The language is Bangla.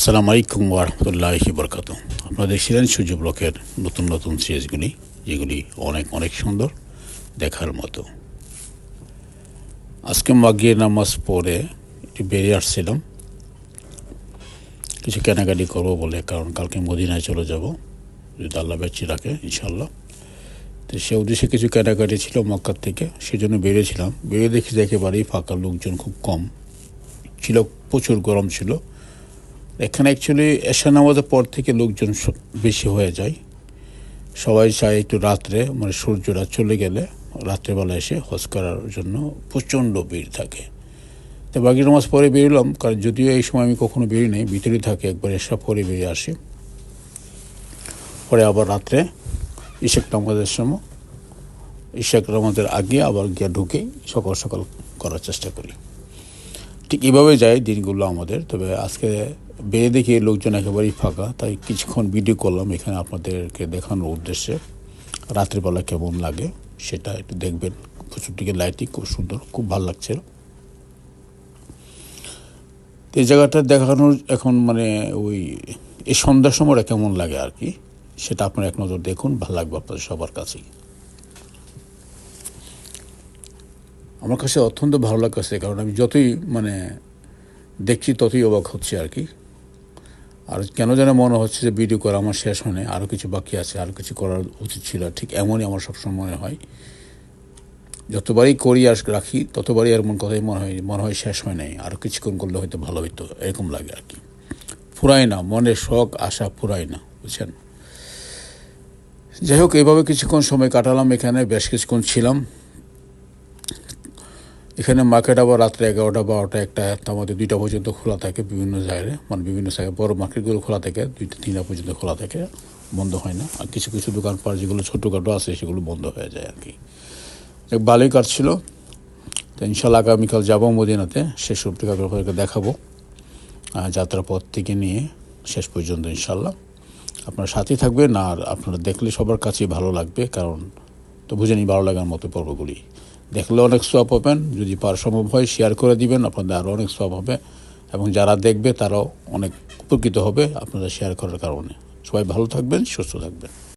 আসসালামু আলাইকুম ওয়া রাহমাতুল্লাহি ওয়া বারাকাতুহু। আপনারা দেখছিলেন সূর্য ব্লকের নতুন নতুন সিরিজগুলি, যেগুলি অনেক অনেক সুন্দর, দেখার মতো। আজকে মাগরিবের নামাজ পড়ে একটু বেরিয়ে আসছিলাম কিছু কেনাকাটি করবো বলে, কারণ কালকে মদিনায় চলে যাব যদি আল্লাহ বেঁচে রাখে ইনশাল্লাহ। তো সে উদ্দেশ্যে কিছু কেনাকাটি ছিল মক্কার থেকে, সেজন্য বেরিয়েছিলাম। বেরিয়ে দেখি যে একেবারেই ফাঁকা, লোকজন খুব কম ছিল, প্রচুর গরম ছিল। এখানে অ্যাকচুয়ালি এশা নামাজের পর থেকে লোকজন বেশি হয়ে যায়। সবাই চায় একটু রাত্রে, মানে সূর্যরা চলে গেলে রাত্রেবেলা এসে হজ করার জন্য প্রচণ্ড ভিড় থাকে। তো বাকি নামাজ পরে বেরোলাম, কারণ যদিও এই সময় আমি কখনো বেরিয়ে নেই, ভিতরে থাকে, একবার এসা পরে বেরিয়ে আসি। পরে আবার রাত্রে ইশাক নামাজের সময়, ইশাক নামাজের আগে আবার গিয়ে ঢুকে সকাল সকাল করার চেষ্টা করি। ঠিক এভাবে যায় দিনগুলো আমাদের। তবে আজকে বেরিয়ে দেখি লোকজন একেবারেই ফাঁকা, তাই কিছুক্ষণ ভিডিও করলাম এখানে আপনাদেরকে দেখানোর উদ্দেশ্যে। রাত্রিবেলা কেমন লাগে সেটা একটু দেখবেন। প্রচুর দিকে লাইটিং খুব সুন্দর, খুব ভালো লাগছে। এই জায়গাটা দেখানোর এখন মানে ওই এই সন্ধ্যার সময়টা কেমন লাগে আর কি, সেটা আপনারা এক নজর দেখুন, ভালো লাগবে আপনাদের সবার কাছেই। আমার কাছে অত্যন্ত ভালো লাগছে, কারণ আমি যতই মানে দেখছি ততই অবাক হচ্ছে আর কি। আর কেন যেন মনে হচ্ছে যে ভিডিও করা আমার শেষ হয় না, আরও কিছু বাকি আছে, আরও কিছু করার উচিত ছিল। ঠিক এমনই আমার সবসময় মনে হয়, যতবারই করি আর রাখি ততবারই এমন কথাই মনে হয় শেষ হয় নাই, আরও কিছুক্ষণ করলে হয়তো ভালো হইতো, এরকম লাগে আর কি। ফুরায় না, মনের শখ আশা ফুরায় না, বুঝছেন। যাই হোক, এইভাবে কিছুক্ষণ সময় কাটালাম এখানে, বেশ কিছুক্ষণ ছিলাম এখানে। মার্কেট আবার রাত্রে 11টা 12টা 1টা তার মধ্যে 2টা পর্যন্ত খোলা থাকে বিভিন্ন জায়গায়, মানে বিভিন্ন জায়গায় বড় মার্কেটগুলো খোলা থাকে 2টা 3টা পর্যন্ত খোলা থাকে, বন্ধ হয় না। আর কিছু কিছু দোকানপাট যেগুলো ছোটোখাটো আছে সেগুলো বন্ধ হয়ে যায় আর কি। ভালোই কাটছিল। তো ইনশাল্লাহ আগামীকাল যাবো মদিনাতে, শেষ অবধি আপনাদেরকে দেখাবো যাত্রাপথ থেকে নিয়ে শেষ পর্যন্ত ইনশাল্লাহ। আপনার সাথেই থাকবেন, আর আপনারা দেখলে সবার কাছেই ভালো লাগবে, কারণ তো বুঝেনি ভালো লাগার মতো পর্বগুলি দেখলে অনেক সওয়াব পাবেন। যদি সম্ভব হয় শেয়ার করে দিবেন, আপনাদের আরও অনেক সওয়াব হবে, এবং যারা দেখবে তারাও অনেক উপকৃত হবে আপনারা শেয়ার করার কারণে। সবাই ভালো থাকবেন, সুস্থ থাকবেন।